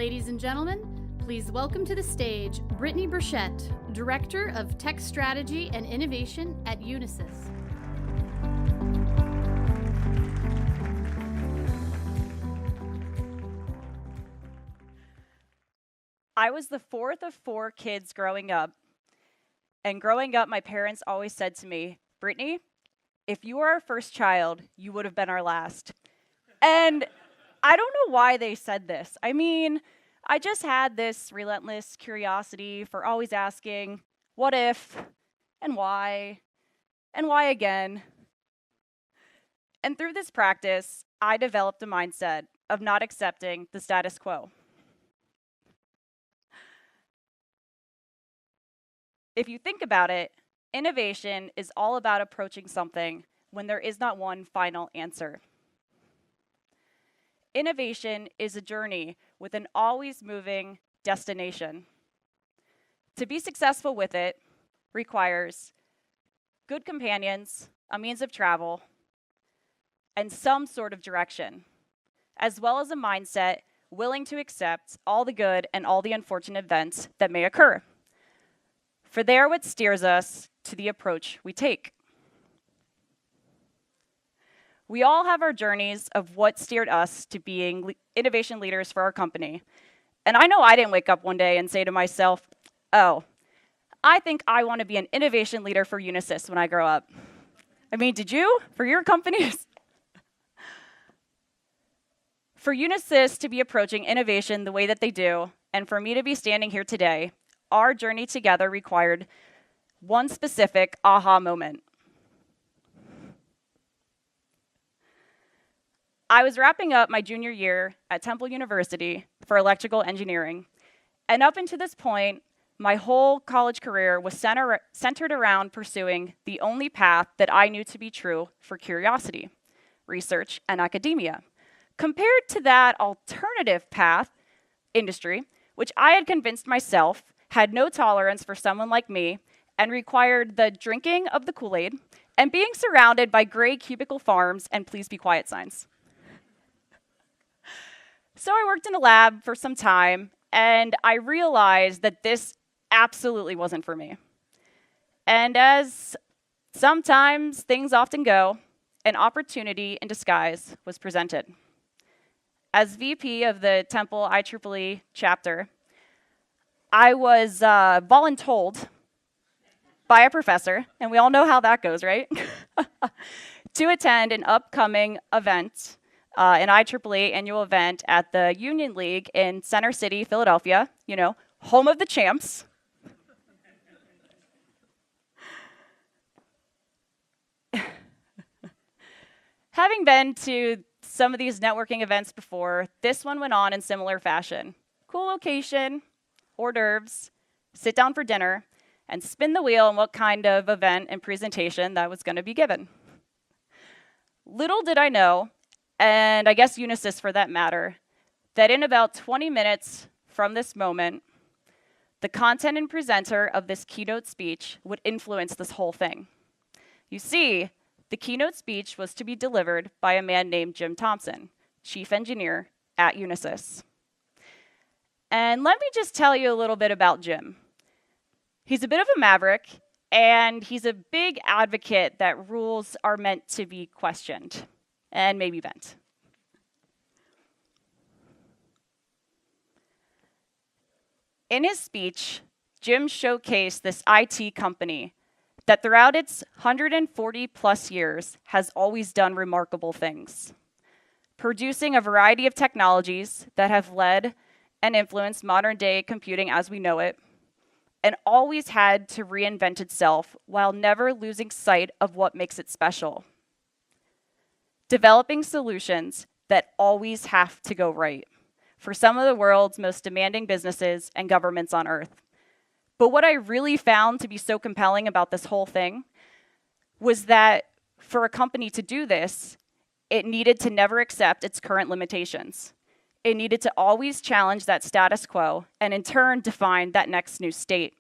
Ladies and gentlemen, please welcome to the stage Brittney Burchett, Director of Tech Strategy and Innovation at UNISYS. I was the fourth of 4 kids growing up. And growing up, my parents always said to me, Brittney, if you were our first child, you would have been our last. And I don't know why they said this. I mean, I just had this relentless curiosity for always asking, what if, and why again? And through this practice, I developed a mindset of not accepting the status quo. If you think about it, innovation is all about approaching something when there is not one final answer. Innovation is a journey with an always moving destination. To be successful with it requires good companions, a means of travel, and some sort of direction, as well as a mindset willing to accept all the good and all the unfortunate events that may occur. For they are what steers us to the approach we take. We all have our journeys of what steered us to being innovation leaders for our company. And I know I didn't wake up one day and say to myself, oh, I think I want to be an innovation leader for UNISYS when I grow up. I mean, did you? For your companies? For UNISYS to be approaching innovation the way that they do, and for me to be standing here today, our journey together required one specific aha moment. I was wrapping up my junior year at Temple University for electrical engineering, and up until this point, my whole college career was centered around pursuing the only path that I knew to be true for curiosity, research, and academia, compared to that alternative path, industry, which I had convinced myself had no tolerance for someone like me and required the drinking of the Kool-Aid and being surrounded by gray cubicle farms and please be quiet signs. So I worked in a lab for some time and I realized that this absolutely wasn't for me. And as sometimes things often go, an opportunity in disguise was presented. As VP of the Temple IEEE chapter, I was voluntold by a professor, and we all know how that goes, right? To attend an upcoming event, an IEEE annual event at the Union League in Center City, Philadelphia, you know, home of the champs. Having been to some of these networking events before, this one went on in similar fashion. Cool location, hors d'oeuvres, sit down for dinner, and spin the wheel on what kind of event and presentation that was going to be given. Little did I know, and I guess UNISYS for that matter, that in about 20 minutes from this moment, the content and presenter of this keynote speech would influence this whole thing. You see, the keynote speech was to be delivered by a man named Jim Thompson, chief engineer at UNISYS. And let me just tell you a little bit about Jim. He's a bit of a maverick, and he's a big advocate that rules are meant to be questioned and maybe bent. In his speech, Jim showcased this IT company that throughout its 140 plus years has always done remarkable things, producing a variety of technologies that have led and influenced modern day computing as we know it, and always had to reinvent itself while never losing sight of what makes it special. Developing solutions that always have to go right for some of the world's most demanding businesses and governments on Earth. But what I really found to be so compelling about this whole thing was that for a company to do this, it needed to never accept its current limitations. It needed to always challenge that status quo and in turn define that next new state.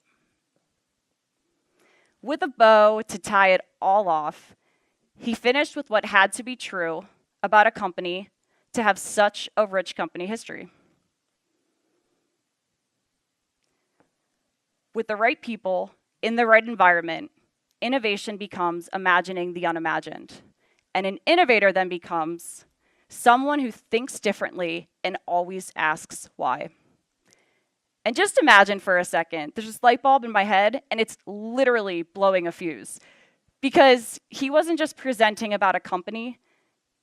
With a bow to tie it all off, he finished with what had to be true about a company to have such a rich company history. With the right people, in the right environment, innovation becomes imagining the unimagined. And an innovator then becomes someone who thinks differently and always asks why. And just imagine for a second, there's this light bulb in my head, and it's literally blowing a fuse. Because he wasn't just presenting about a company,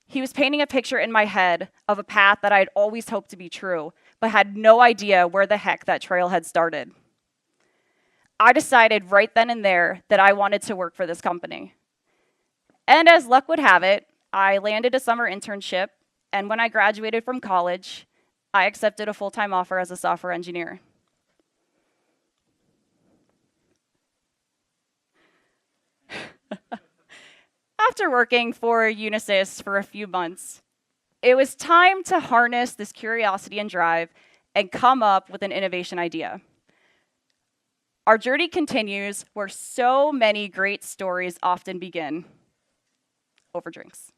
he was painting a picture in my head of a path that I'd always hoped to be true, but had no idea where the heck that trail had started. I decided right then and there that I wanted to work for this company. And as luck would have it, I landed a summer internship, and when I graduated from college, I accepted a full-time offer as a software engineer. After working for UNISYS for a few months, it was time to harness this curiosity and drive and come up with an innovation idea. Our journey continues where so many great stories often begin, over drinks.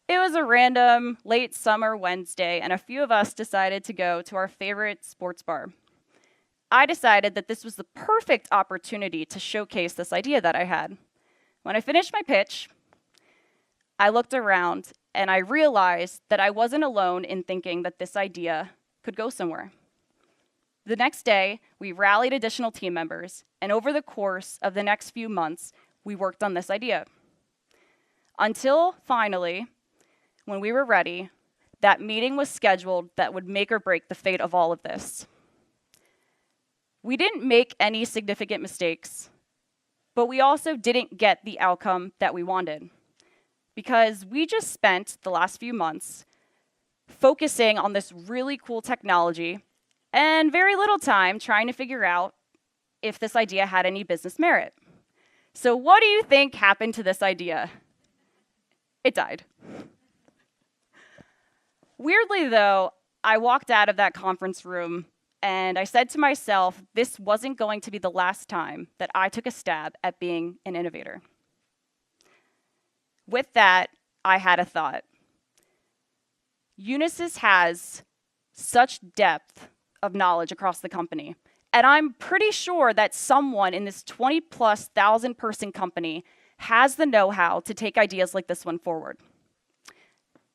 It was a random late summer Wednesday, and a few of us decided to go to our favorite sports bar. I decided that this was the perfect opportunity to showcase this idea that I had. When I finished my pitch, I looked around and I realized that I wasn't alone in thinking that this idea could go somewhere. The next day, we rallied additional team members, and over the course of the next few months, we worked on this idea. Until finally, when we were ready, that meeting was scheduled that would make or break the fate of all of this. We didn't make any significant mistakes, but we also didn't get the outcome that we wanted, because we just spent the last few months focusing on this really cool technology and very little time trying to figure out if this idea had any business merit. So what do you think happened to this idea? It died. Weirdly, though, I walked out of that conference room and I said to myself, this wasn't going to be the last time that I took a stab at being an innovator. With that, I had a thought. UNISYS has such depth of knowledge across the company, and I'm pretty sure that someone in this 20+ thousand person company has the know-how to take ideas like this one forward.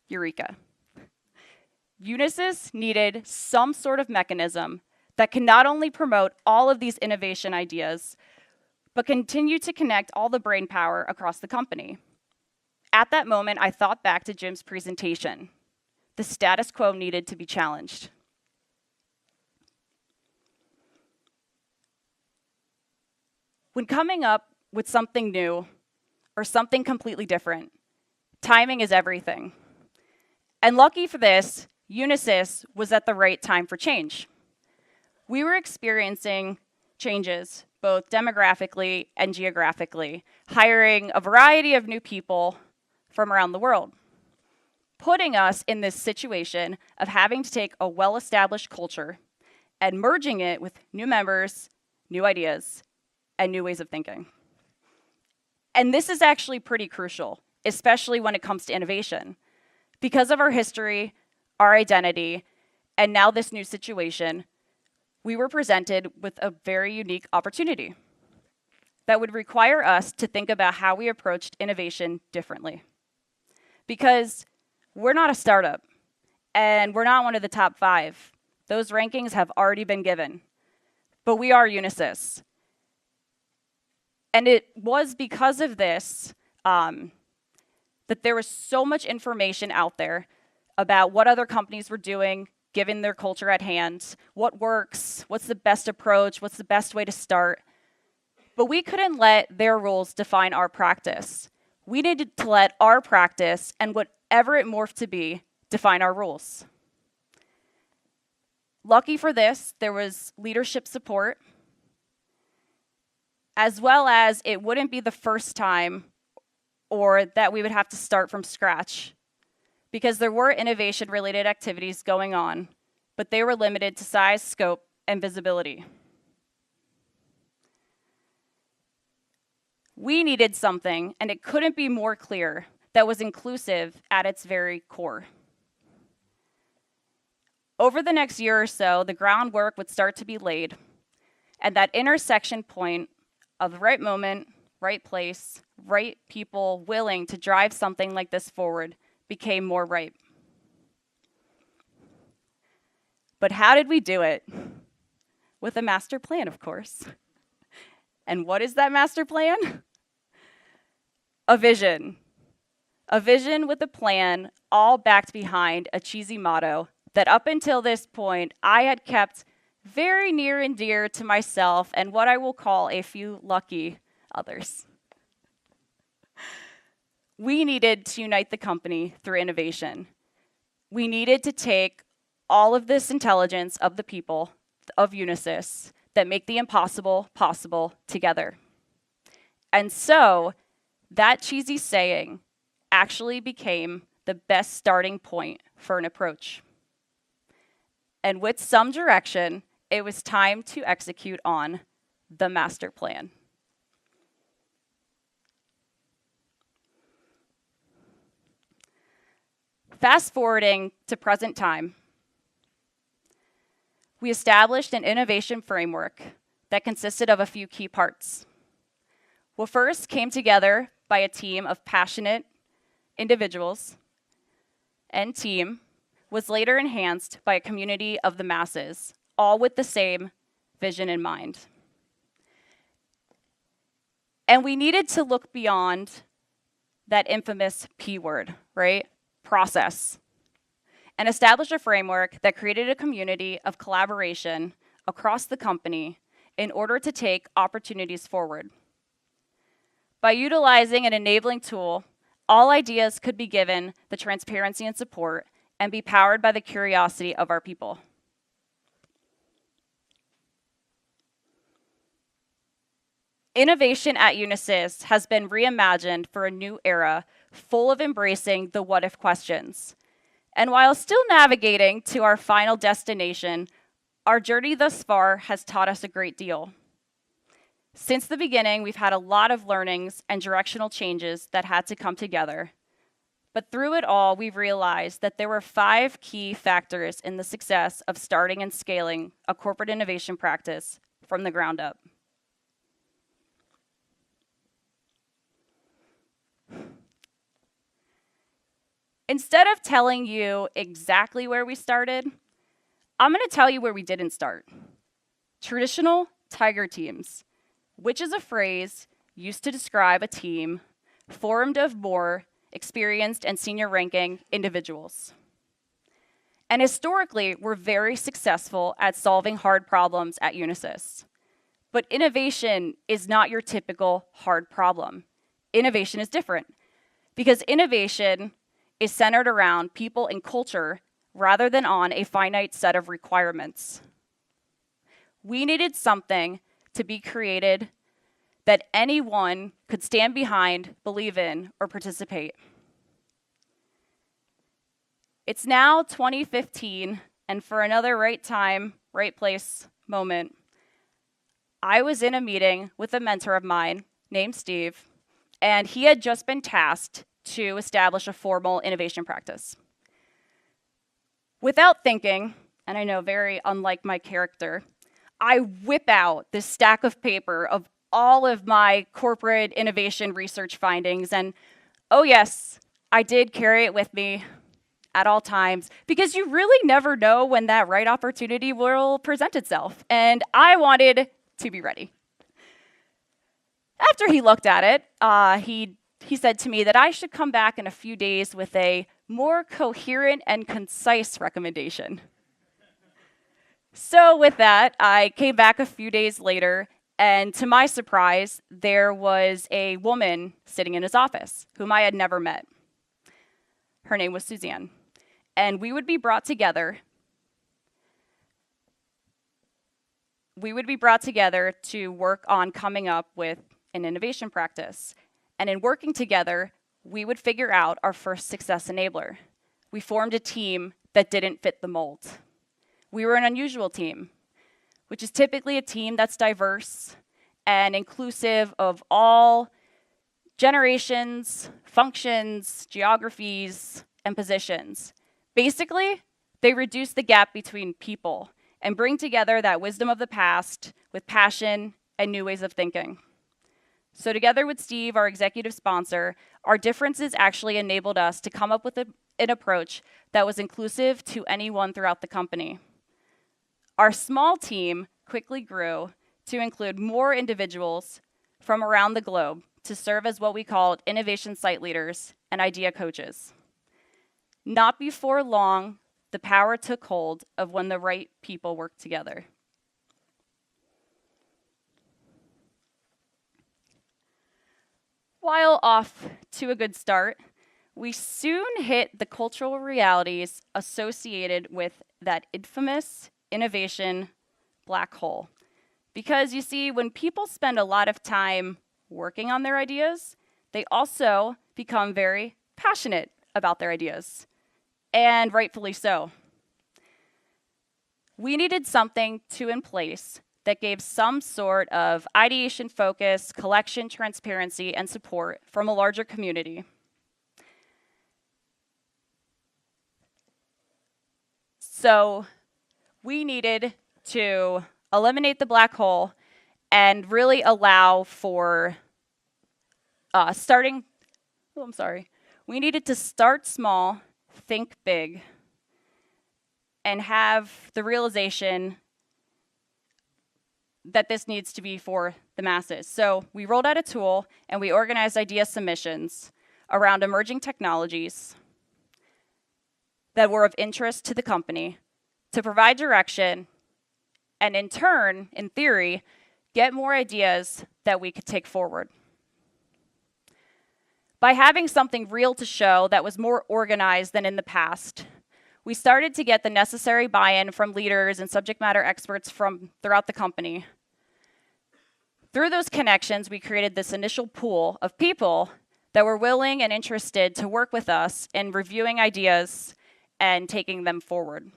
Eureka. UNISYS needed some sort of mechanism that can not only promote all of these innovation ideas, but continue to connect all the brain power across the company. At that moment, I thought back to Jim's presentation. The status quo needed to be challenged. When coming up with something new or something completely different, timing is everything. And lucky for this, UNISYS was at the right time for change. We were experiencing changes, both demographically and geographically, hiring a variety of new people from around the world, putting us in this situation of having to take a well-established culture and merging it with new members, new ideas, and new ways of thinking. And this is actually pretty crucial, especially when it comes to innovation. Because of our history, our identity, and now this new situation, we were presented with a very unique opportunity that would require us to think about how we approached innovation differently. Because we're not a startup, and we're not one of the top 5. Those rankings have already been given. But we are UNISYS. And it was because of this that there was so much information out there about what other companies were doing, given their culture at hand, what works, what's the best approach, what's the best way to start. But we couldn't let their rules define our practice. We needed to let our practice, and whatever it morphed to be, define our rules. Lucky for this, there was leadership support, as well as it wouldn't be the first time or that we would have to start from scratch, because there were innovation-related activities going on, but they were limited to size, scope, and visibility. We needed something, and it couldn't be more clear, that was inclusive at its very core. Over the next year or so, the groundwork would start to be laid, And that intersection point of the right moment, right place, right people willing to drive something like this forward became more ripe. But how did we do it? With a master plan, of course. And what is that master plan? A vision. A vision with a plan, all backed behind a cheesy motto that up until this point I had kept very near and dear to myself and what I will call a few lucky others. We needed to unite the company through innovation. We needed to take all of this intelligence of the people of UNISYS that make the impossible possible together. And so that cheesy saying actually became the best starting point for an approach. And with some direction, it was time to execute on the master plan. Fast forwarding to present time, we established an innovation framework that consisted of a few key parts. What first came together by a team of passionate individuals and team was later enhanced by a community of the masses, all with the same vision in mind. And we needed to look beyond that infamous P word, right? Process. And establish a framework that created a community of collaboration across the company in order to take opportunities forward. By utilizing an enabling tool, all ideas could be given the transparency and support and be powered by the curiosity of our people. Innovation at UNISYS has been reimagined for a new era full of embracing the what-if questions. And while still navigating to our final destination, our journey thus far has taught us a great deal. Since the beginning, we've had a lot of learnings and directional changes that had to come together. But through it all, we've realized that there were 5 key factors in the success of starting and scaling a corporate innovation practice from the ground up. Instead of telling you exactly where we started, I'm going to tell you where we didn't start. Traditional tiger teams, which is a phrase used to describe a team formed of more experienced and senior ranking individuals. And historically, we're very successful at solving hard problems at UNISYS. But innovation is not your typical hard problem. Innovation is different because innovation is centered around people and culture rather than on a finite set of requirements. We needed something to be created that anyone could stand behind, believe in, or participate. It's now 2015, and for another right time, right place moment, I was in a meeting with a mentor of mine named Steve, and he had just been tasked to establish a formal innovation practice. Without thinking, and I know very unlike my character, I whip out this stack of paper of all of my corporate innovation research findings, and oh yes, I did carry it with me at all times, because you really never know when that right opportunity will present itself, and I wanted to be ready. After he looked at it, he said to me that I should come back in a few days with a more coherent and concise recommendation. So with that, I came back a few days later, and to my surprise, there was a woman sitting in his office whom I had never met. Her name was Suzanne, and we would be brought together to work on coming up with an innovation practice. And in working together, we would figure out our first success enabler. We formed a team that didn't fit the mold. We were an unusual team, which is typically a team that's diverse and inclusive of all generations, functions, geographies, and positions. Basically, they reduce the gap between people and bring together that wisdom of the past with passion and new ways of thinking. So together with Steve, our executive sponsor, our differences actually enabled us to come up with an approach that was inclusive to anyone throughout the company. Our small team quickly grew to include more individuals from around the globe to serve as what we called innovation site leaders and idea coaches. Not before long, the power took hold of when the right people worked together. While off to a good start, we soon hit the cultural realities associated with that infamous innovation black hole. Because you see, when people spend a lot of time working on their ideas, they also become very passionate about their ideas, and rightfully so. We needed something in place that gave some sort of ideation focus, collection, transparency, and support from a larger community. So we needed to eliminate the black hole and really allow for We needed to start small, think big, and have the realization that this needs to be for the masses. So we rolled out a tool and we organized idea submissions around emerging technologies that were of interest to the company to provide direction and in turn, in theory, get more ideas that we could take forward. By having something real to show that was more organized than in the past, we started to get the necessary buy-in from leaders and subject matter experts from throughout the company. Through those connections, we created this initial pool of people that were willing and interested to work with us in reviewing ideas and taking them forward.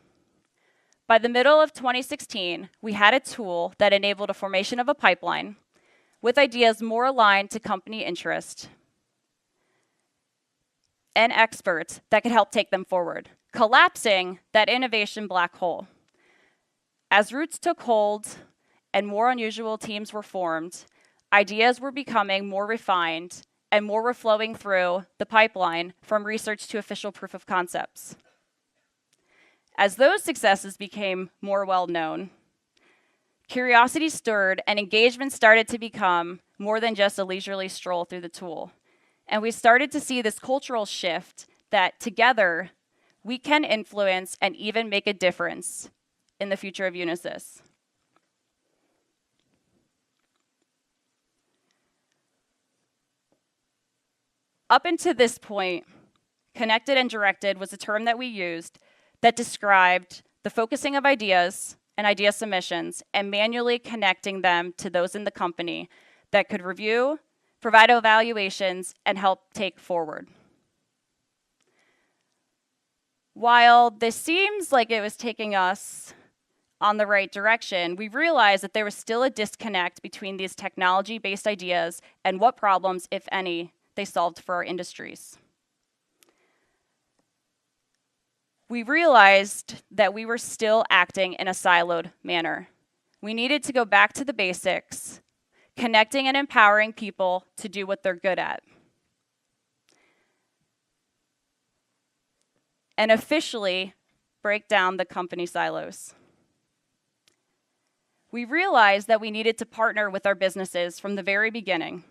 By the middle of 2016, we had a tool that enabled a formation of a pipeline with ideas more aligned to company interest and experts that could help take them forward, collapsing that innovation black hole. As roots took hold and more unusual teams were formed, ideas were becoming more refined and more were flowing through the pipeline from research to official proof of concepts. As those successes became more well-known, curiosity stirred and engagement started to become more than just a leisurely stroll through the tool. And we started to see this cultural shift that together we can influence and even make a difference in the future of UNISYS. Up until this point, connected and directed was a term that we used that described the focusing of ideas and idea submissions and manually connecting them to those in the company that could review, provide evaluations, and help take forward. While this seems like it was taking us on the right direction, we realized that there was still a disconnect between these technology-based ideas and what problems, if any, they solved for our industries. We realized that we were still acting in a siloed manner. We needed to go back to the basics, connecting and empowering people to do what they're good at. And officially break down the company silos. We realized that we needed to partner with our businesses from the very beginning,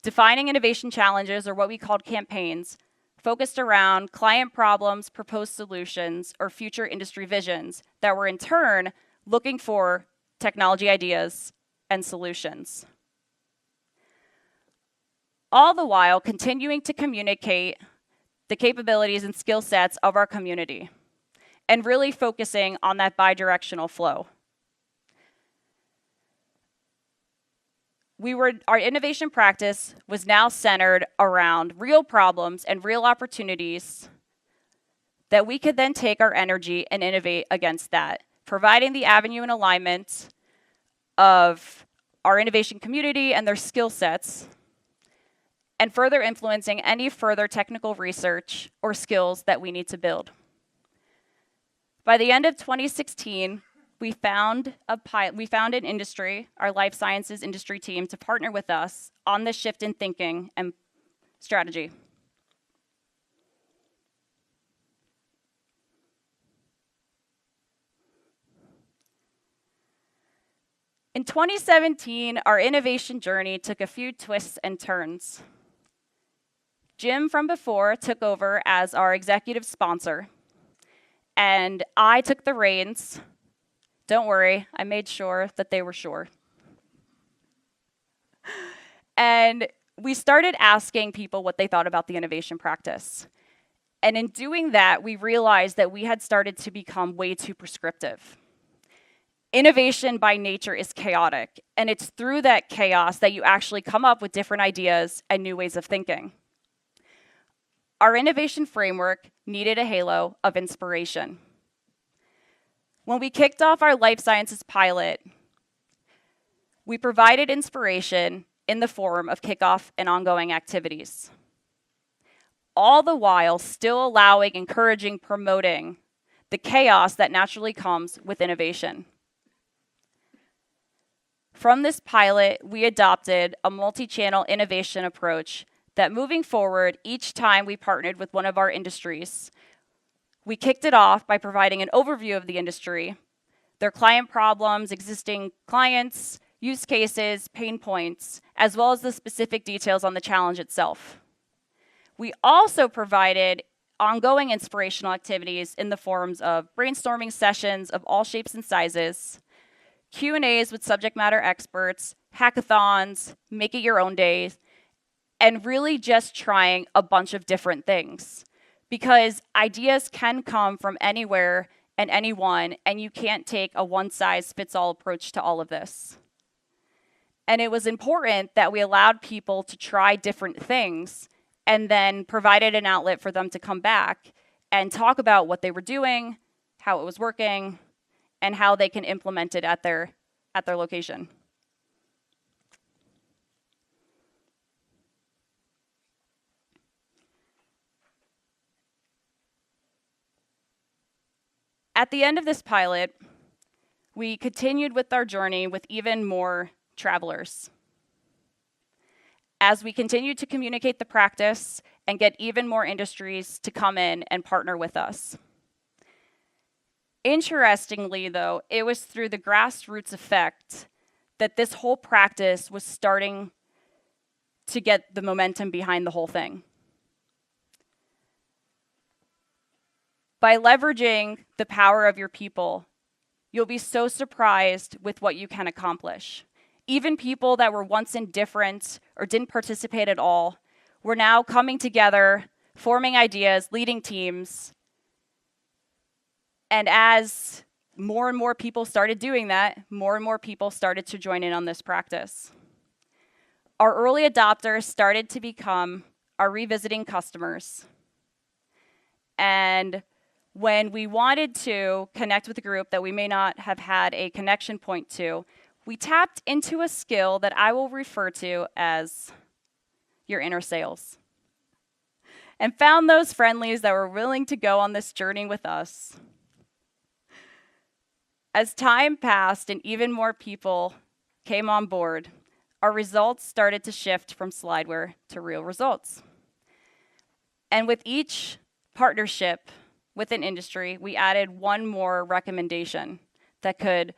defining innovation challenges, or what we called campaigns, focused around client problems, proposed solutions, or future industry visions that were in turn looking for technology ideas and solutions. All the while continuing to communicate the capabilities and skill sets of our community and really focusing on that bi-directional flow. Our innovation practice was now centered around real problems and real opportunities that we could then take our energy and innovate against that, providing the avenue and alignment of our innovation community and their skill sets, and further influencing any further technical research or skills that we need to build. By the end of 2016, we found an industry, our life sciences industry team, to partner with us on this shift in thinking and strategy. In 2017, our innovation journey took a few twists and turns. Jim from before took over as our executive sponsor, and I took the reins. Don't worry, I made sure that they were sure. And we started asking people what they thought about the innovation practice. And in doing that, we realized that we had started to become way too prescriptive. Innovation by nature is chaotic, and it's through that chaos that you actually come up with different ideas and new ways of thinking. Our innovation framework needed a halo of inspiration. When we kicked off our life sciences pilot, we provided inspiration in the form of kickoff and ongoing activities, all the while still allowing, encouraging, promoting the chaos that naturally comes with innovation. From this pilot, we adopted a multi-channel innovation approach that moving forward, each time we partnered with one of our industries, we kicked it off by providing an overview of the industry, their client problems, existing clients, use cases, pain points, as well as the specific details on the challenge itself. We also provided ongoing inspirational activities in the forms of brainstorming sessions of all shapes and sizes, Q&As with subject matter experts, hackathons, make it your own days, and really just trying a bunch of different things. Because ideas can come from anywhere and anyone, and you can't take a one-size-fits-all approach to all of this. And it was important that we allowed people to try different things and then provided an outlet for them to come back and talk about what they were doing, how it was working, and how they can implement it at their location. At the end of this pilot, we continued with our journey with even more travelers. As we continued to communicate the practice and get even more industries to come in and partner with us. Interestingly, though, it was through the grassroots effect that this whole practice was starting to get the momentum behind the whole thing. By leveraging the power of your people, you'll be so surprised with what you can accomplish. Even people that were once indifferent or didn't participate at all were now coming together, forming ideas, leading teams. And as more and more people started doing that, more and more people started to join in on this practice. Our early adopters started to become our revisiting customers. And when we wanted to connect with a group that we may not have had a connection point to, we tapped into a skill that I will refer to as your inner sales, and found those friendlies that were willing to go on this journey with us. As time passed and even more people came on board, our results started to shift from slideware to real results. And with each partnership with an industry, we added one more recommendation that could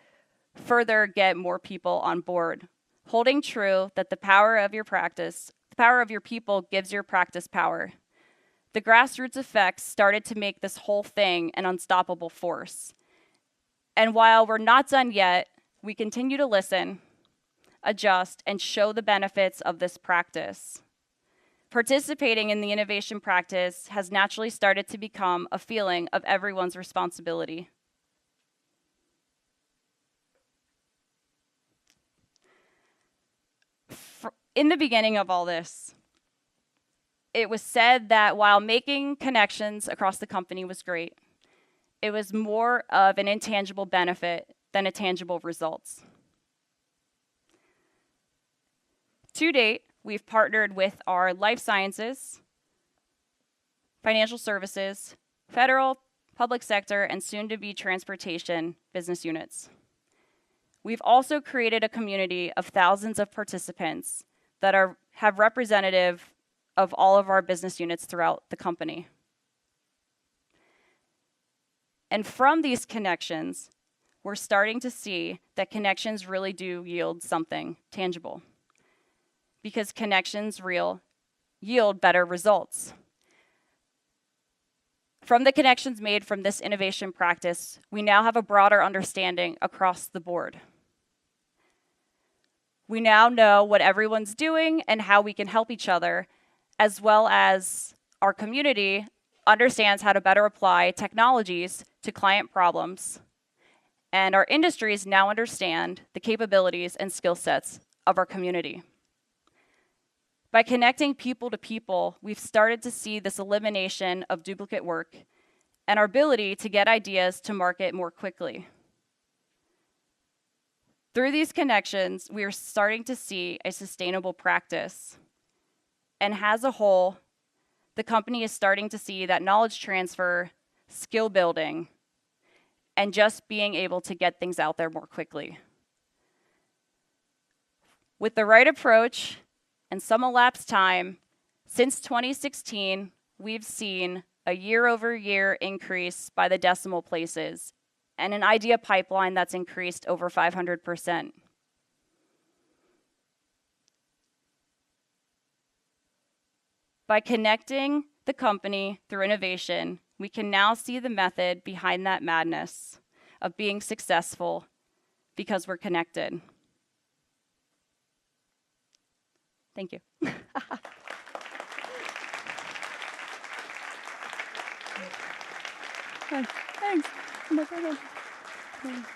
further get more people on board, holding true that the power of your practice, the power of your people gives your practice power. The grassroots effects started to make this whole thing an unstoppable force. And while we're not done yet, we continue to listen, adjust, and show the benefits of this practice. Participating in the innovation practice has naturally started to become a feeling of everyone's responsibility. In the beginning of all this, it was said that while making connections across the company was great, it was more of an intangible benefit than a tangible results. To date, we've partnered with our life sciences, financial services, federal, public sector, and soon-to-be transportation business units. We've also created a community of thousands of participants that have representative of all of our business units throughout the company. And from these connections, we're starting to see that connections really do yield something tangible, because connections yield better results. From the connections made from this innovation practice, we now have a broader understanding across the board. We now know what everyone's doing and how we can help each other, as well as our community understands how to better apply technologies to client problems. And our industries now understand the capabilities and skill sets of our community. By connecting people to people, we've started to see this elimination of duplicate work and our ability to get ideas to market more quickly. Through these connections, we are starting to see a sustainable practice. And as a whole, the company is starting to see that knowledge transfer, skill building, and just being able to get things out there more quickly. With the right approach and some elapsed time, since 2016, we've seen a year-over-year increase by the decimal places and an idea pipeline that's increased over 500%. By connecting the company through innovation, we can now see the method behind that madness of being successful because we're connected. Thank you. Thanks. No problem. Thanks.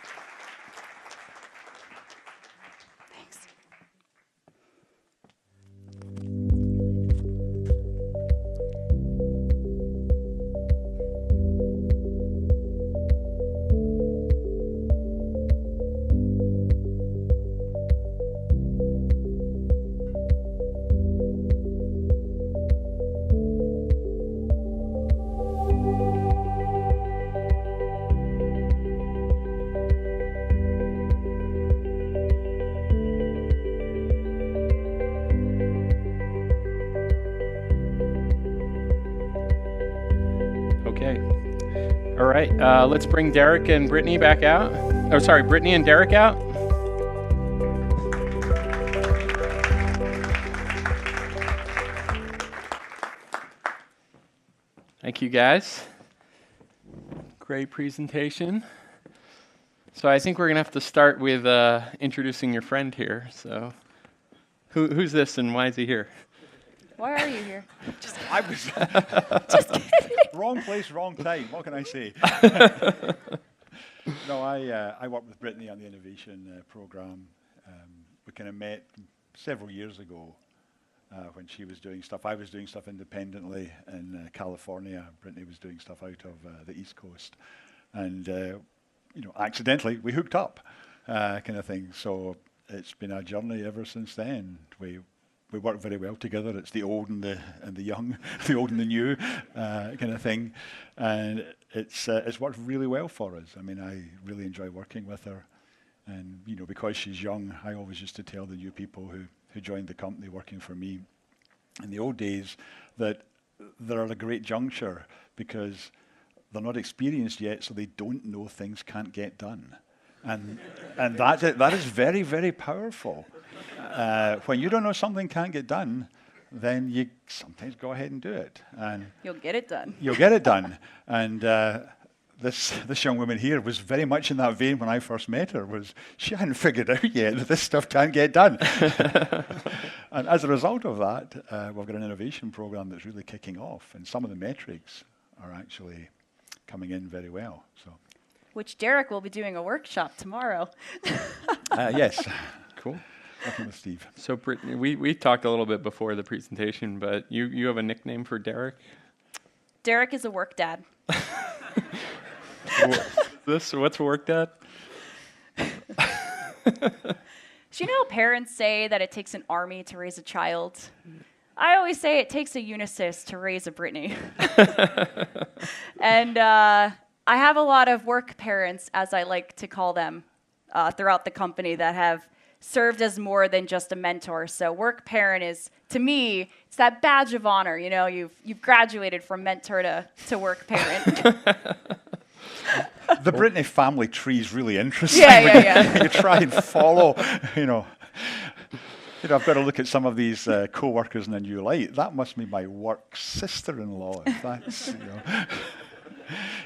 All right, let's bring Derek and Brittney back out. Oh, sorry, Brittney and Derek out. Thank you, guys. Great presentation. So I think we're going to have to start with introducing your friend here. So who's this and why is he here? Why are you here? I was Just kidding. wrong place, wrong time. What can I say? No, I worked with Brittney on the innovation program. We kind of met several years ago when she was doing stuff. I was doing stuff independently in California. Brittney was doing stuff out of the East Coast, and accidentally we hooked up, kind of thing. So it's been a journey ever since then. We work very well together. It's the old and the young, the old and the new, kind of thing, and it's worked really well for us. I mean, I really enjoy working with her, and because she's young, I always used to tell the new people who joined the company working for me in the old days that they're at a great juncture because they're not experienced yet, so they don't know things can't get done, and that is very, very powerful. When you don't know something can't get done, then you sometimes go ahead and do it, and You'll get it done. You'll get it done. And this young woman here was very much in that vein when I first met her. She hadn't figured out yet that this stuff can't get done. And as a result of that, we've got an innovation program that's really kicking off, and some of the metrics are actually coming in very well. So, Which Derek will be doing a workshop tomorrow. yes, Cool. working with Steve. So Brittney, we talked a little bit before the presentation, but you have a nickname for Derek? Derek is a work dad. What's work dad? Do you know how parents say that it takes an army to raise a child? I always say it takes a UNISYS to raise a Brittney. And I have a lot of work parents, as I like to call them, throughout the company that have served as more than just a mentor. So work parent is, to me, it's that badge of honor. You know, you've graduated from mentor to work parent. The Brittney family tree is really interesting. Yeah. You try and follow, you know, I've got to look at some of these co-workers in a new light. That must be my work sister-in-law. If that's, you know.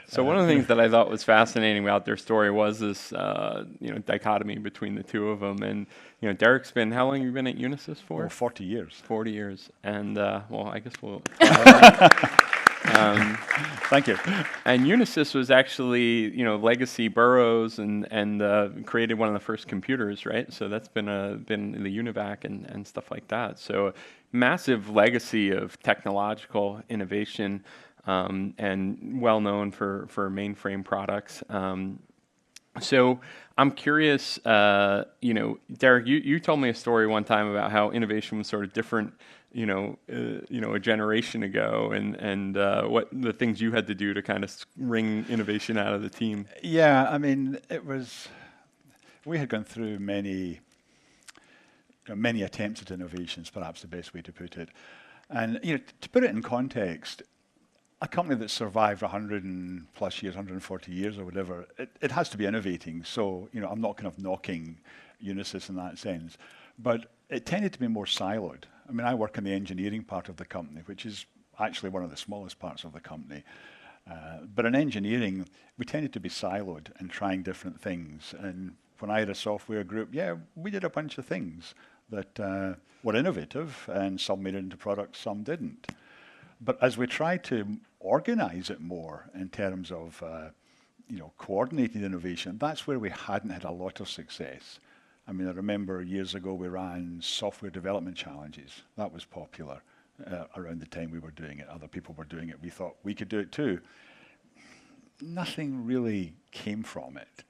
So one of the things that I thought was fascinating about their story was this, dichotomy between the two of them. And Derek's been, how long have you been at UNISYS for? Oh, 40 years. 40 years. And I guess we'll. Thank you. And UNISYS was actually, legacy Burroughs and created one of the first computers, right? So that's been the UNIVAC and stuff like that. So massive legacy of technological innovation. And well known for mainframe products. So I'm curious, Derek, you told me a story one time about how innovation was sort of different, a generation ago, and what the things you had to do to kind of wring innovation out of the team. Yeah, I mean, we had gone through many attempts at innovations, perhaps the best way to put it. And to put it in context, a company that survived 100 and plus years, 140 years or whatever, it has to be innovating. So, I'm not kind of knocking UNISYS in that sense. But it tended to be more siloed. I mean, I work in the engineering part of the company, which is actually one of the smallest parts of the company. But in engineering, we tended to be siloed and trying different things. And when I had a software group, we did a bunch of things that were innovative, and some made it into products, some didn't. But as we tried to organize it more in terms of coordinated innovation, that's where we hadn't had a lot of success. I mean, I remember years ago we ran software development challenges. That was popular around the time we were doing it. Other people were doing it. We thought we could do it too. Nothing really came from it.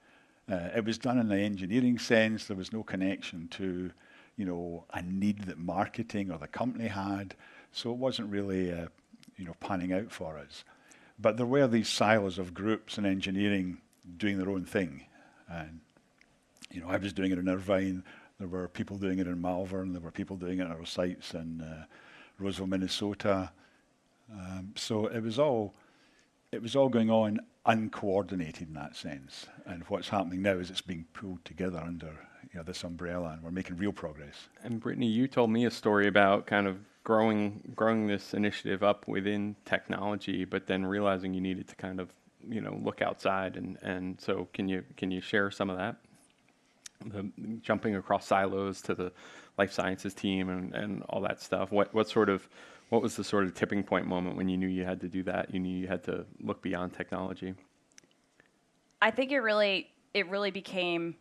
It was done in the engineering sense. There was no connection to a need that marketing or the company had. So it wasn't really, panning out for us. But there were these silos of groups in engineering doing their own thing. And, I was doing it in Irvine. There were people doing it in Malvern. There were people doing it at our sites in Roseville, Minnesota. So it was all going on uncoordinated in that sense. And what's happening now is it's being pulled together under this umbrella, and we're making real progress. And Brittney, you told me a story about kind of growing this initiative up within technology, but then realizing you needed to kind of look outside, and so can you share some of that? The jumping across silos to the life sciences team and all that stuff. What was the sort of tipping point moment when you knew you had to do that? You knew you had to look beyond technology. I think it really became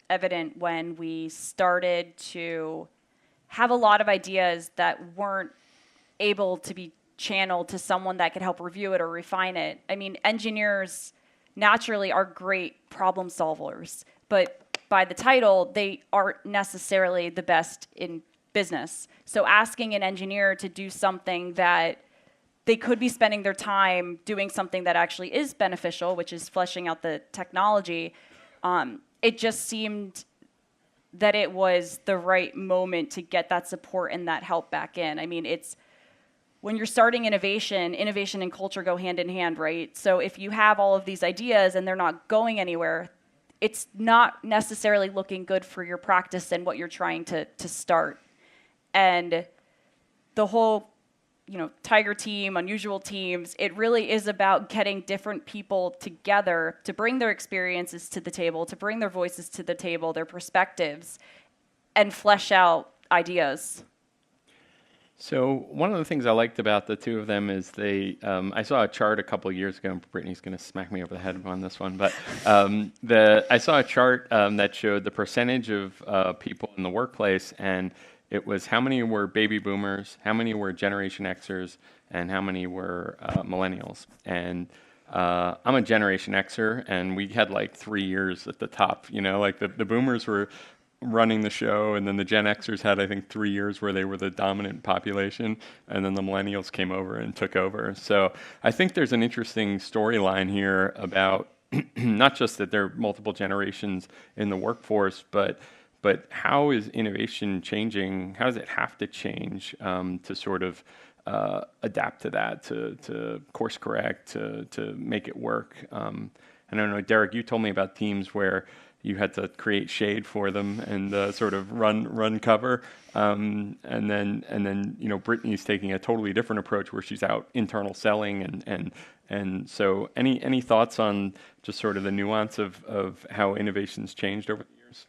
evident when we started to have a lot of ideas that weren't able to be channeled to someone that could help review it or refine it. I mean, engineers naturally are great problem solvers, but by the title, they aren't necessarily the best in business. So asking an engineer to do something that they could be spending their time doing something that actually is beneficial, which is fleshing out the technology, it just seemed that it was the right moment to get that support and that help back in. I mean, when you're starting innovation and culture go hand in hand, right? So if you have all of these ideas and they're not going anywhere, it's not necessarily looking good for your practice and what you're trying to start. And the whole Tiger team, unusual teams, it really is about getting different people together to bring their experiences to the table, to bring their voices to the table, their perspectives, and flesh out ideas. So one of the things I liked about the two of them is I saw a chart a couple of years ago, and Brittney's going to smack me over the head on this one, but I saw a chart that showed the percentage of people in the workplace, and it was how many were baby boomers, how many were Generation Xers, and how many were millennials. And I'm a Generation Xer, and we had like 3 years at the top. Like the boomers were running the show, and then the Gen Xers had, I think, 3 years where they were the dominant population, and then the millennials came over and took over. So I think there's an interesting storyline here about not just that there are multiple generations in the workforce, but how is innovation changing? How does it have to change to sort of adapt to that, to course correct, to make it work? I don't know, Derek, you told me about teams where you had to create shade for them and sort of run cover, and then Brittney's taking a totally different approach where she's out internal selling and so any thoughts on just sort of the nuance of how innovation's changed over the years?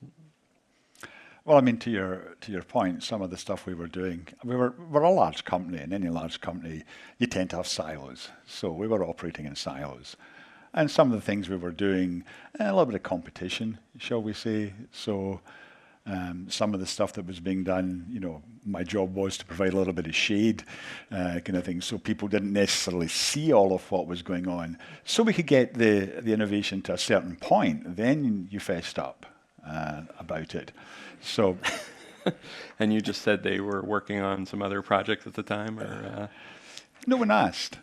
Well, I mean, to your point, some of the stuff we were doing, we're a large company. In any large company, you tend to have silos. So we were operating in silos. And some of the things we were doing, a little bit of competition, shall we say. So some of the stuff that was being done, my job was to provide a little bit of shade, kind of thing, so people didn't necessarily see all of what was going on. So we could get the innovation to a certain point. Then you fessed up about it. So, and you just said they were working on some other projects at the time, or no one asked.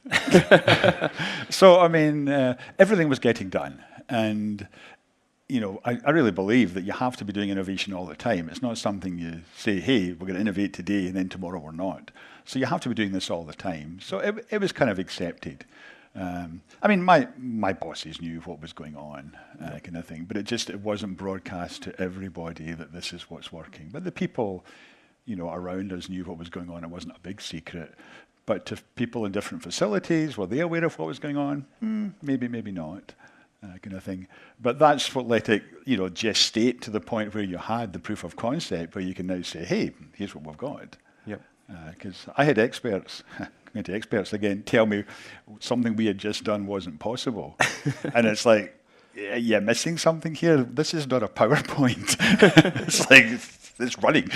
So I mean, everything was getting done, and I really believe that you have to be doing innovation all the time. It's not something you say, hey, we're going to innovate today, and then tomorrow we're not. So you have to be doing this all the time. So it was kind of accepted. I mean, my bosses knew what was going on, kind of thing, but it wasn't broadcast to everybody that this is what's working. But the people, around us knew what was going on. It wasn't a big secret. But to people in different facilities, were they aware of what was going on? Maybe not, kind of thing. But that's what let it, gestate to the point where you had the proof of concept, where you can now say, hey, here's what we've got. Yep. Because I had experts again, tell me something we had just done wasn't possible. And it's like, yeah, missing something here. This is not a PowerPoint. It's like, it's running.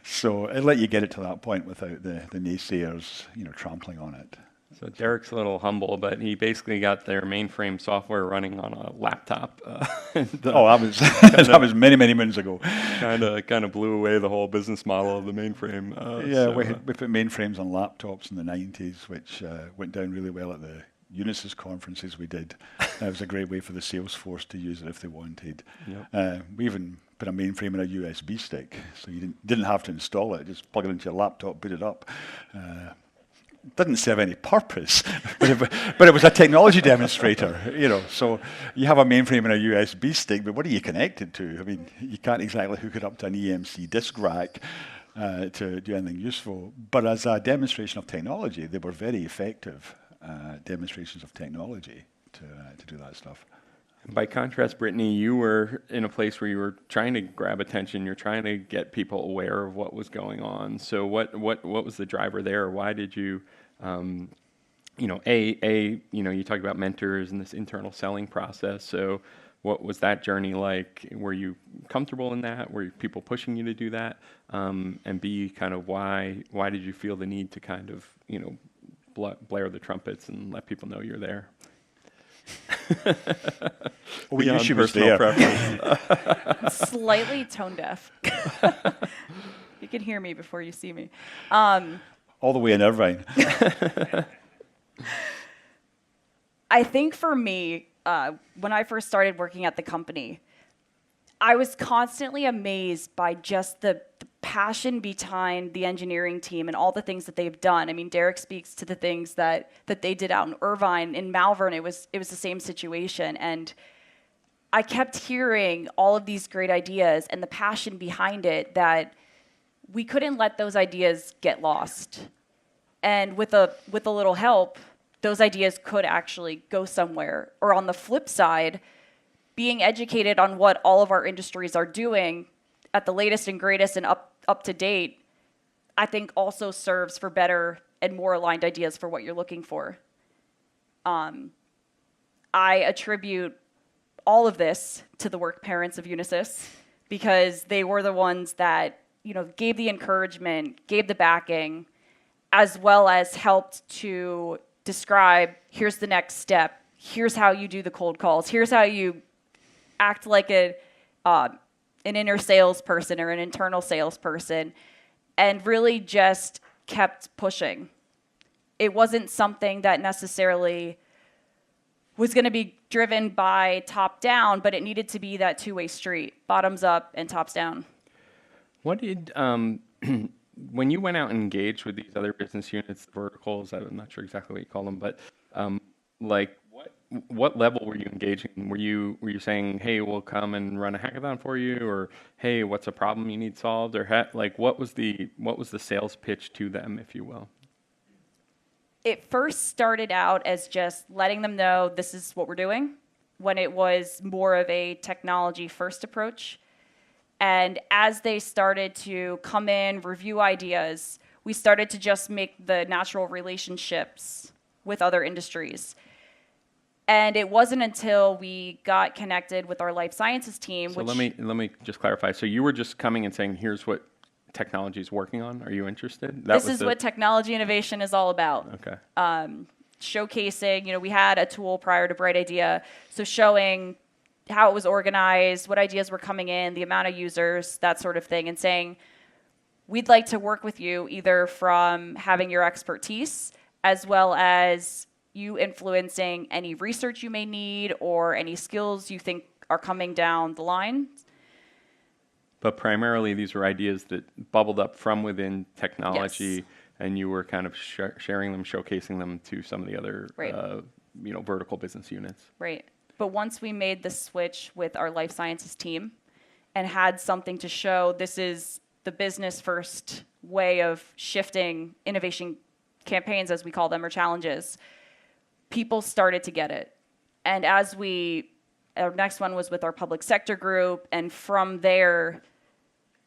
So it let you get it to that point without the naysayers, trampling on it. So Derek's a little humble, but he basically got their mainframe software running on a laptop. That was many moons ago. Kind of blew away the whole business model of the mainframe. We put mainframes on laptops in the 90s, which went down really well at the UNISYS conferences we did. It was a great way for the sales force to use it if they wanted. Yep. We even put a mainframe in a USB stick, so you didn't have to install it. Just plug it into your laptop, boot it up. Didn't serve any purpose, but it was a technology demonstrator, So you have a mainframe and a USB stick, but what are you connected to? I mean, you can't exactly hook it up to an EMC disk rack to do anything useful. But as a demonstration of technology, they were very effective demonstrations of technology to do that stuff. By contrast, Brittney, you were in a place where you were trying to grab attention. You're trying to get people aware of what was going on. So what was the driver there? Why did you, you talk about mentors and this internal selling process. So what was that journey like? Were you comfortable in that? Were people pushing you to do that? And B, kind of why did you feel the need to kind of, blare the trumpets and let people know you're there? We knew she was there. Slightly tone deaf. You can hear me before you see me. All the way in Irvine. I think for me, when I first started working at the company, I was constantly amazed by just the passion behind the engineering team and all the things that they've done. I mean, Derek speaks to the things that they did out in Irvine. In Malvern, it was the same situation. And I kept hearing all of these great ideas and the passion behind it, that we couldn't let those ideas get lost. And with a little help, those ideas could actually go somewhere. Or on the flip side, being educated on what all of our industries are doing at the latest and greatest and up to date, I think also serves for better and more aligned ideas for what you're looking for. I attribute all of this to the work parents of UNISYS, because they were the ones that gave the encouragement, gave the backing, as well as helped to describe, here's the next step, here's how you do the cold calls, here's how you act like a an inner salesperson or an internal salesperson, and really just kept pushing. It wasn't something that necessarily was going to be driven by top down, but it needed to be that two-way street, bottoms up and tops down. What did, when you went out and engaged with these other business units, verticals, I'm not sure exactly what you call them, but like what level were you engaging? Were you saying, hey, we'll come and run a hackathon for you, or hey, what's a problem you need solved, or like what was the sales pitch to them, if you will? It first started out as just letting them know this is what we're doing, when it was more of a technology first approach. And as they started to come in, review ideas, we started to just make the natural relationships with other industries. And it wasn't until we got connected with our life sciences team. So let me just clarify. So you were just coming and saying, here's what technology is working on. Are you interested? This is what technology innovation is all about. Okay. Showcasing, we had a tool prior to Bright Idea, so showing how it was organized, what ideas were coming in, the amount of users, that sort of thing, and saying, we'd like to work with you either from having your expertise as well as you influencing any research you may need or any skills you think are coming down the line. But primarily these were ideas that bubbled up from within technology, Yes. and you were kind of sharing them, showcasing them to some of the other Right. Vertical business units. Right. But once we made the switch with our life sciences team and had something to show, this is the business first way of shifting innovation campaigns, as we call them, or challenges, people started to get it. And as our next one was with our public sector group, and from there,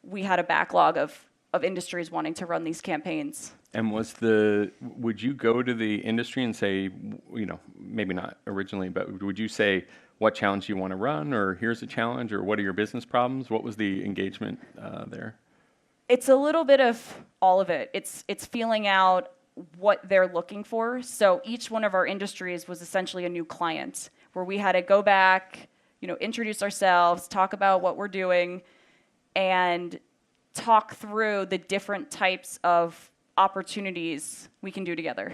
we had a backlog of industries wanting to run these campaigns. And would you go to the industry and say, maybe not originally, but would you say, what challenge do you want to run, or here's a challenge, or what are your business problems? What was the engagement there? It's a little bit of all of it. It's feeling out what they're looking for. So each one of our industries was essentially a new client, where we had to go back, introduce ourselves, talk about what we're doing, and talk through the different types of opportunities we can do together.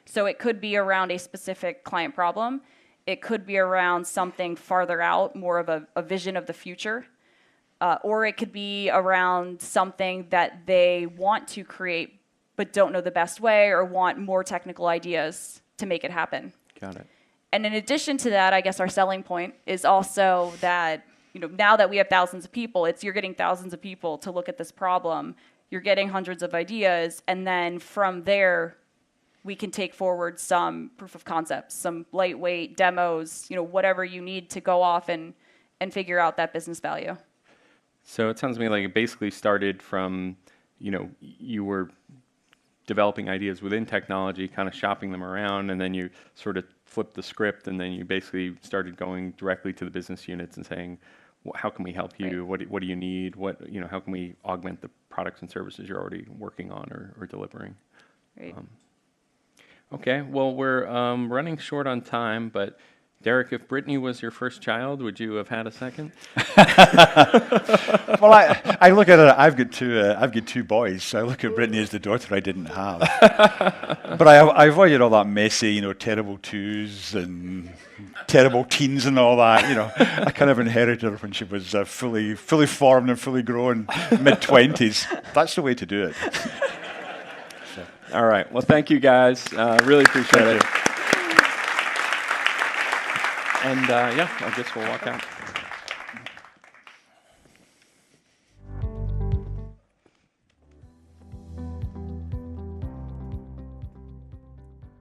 So it could be around a specific client problem. It could be around something farther out, more of a vision of the future. Or it could be around something that they want to create but don't know the best way or want more technical ideas to make it happen. Got it. And in addition to that, I guess our selling point is also that, now that we have thousands of people, you're getting thousands of people to look at this problem. You're getting hundreds of ideas, and then from there, we can take forward some proof of concepts, some lightweight demos, whatever you need to go off and figure out that business value. So it sounds to me like it basically started from, you were developing ideas within technology, kind of shopping them around, and then you sort of flipped the script, and then you basically started going directly to the business units and saying, how can we help you? Right. What do you need? How can we augment the products and services you're already working on or delivering? Right. Okay, well, we're running short on time, but Derek, if Brittney was your first child, would you have had a second? Well, I look at it. I've got two boys, so I look at Brittney as the daughter I didn't have. But I avoided all that messy, terrible twos and terrible teens and all that. I kind of inherited her when she was fully formed and fully grown, mid-20s. That's the way to do it. All right. Well, thank you guys. Really appreciate it. And I guess we'll walk out.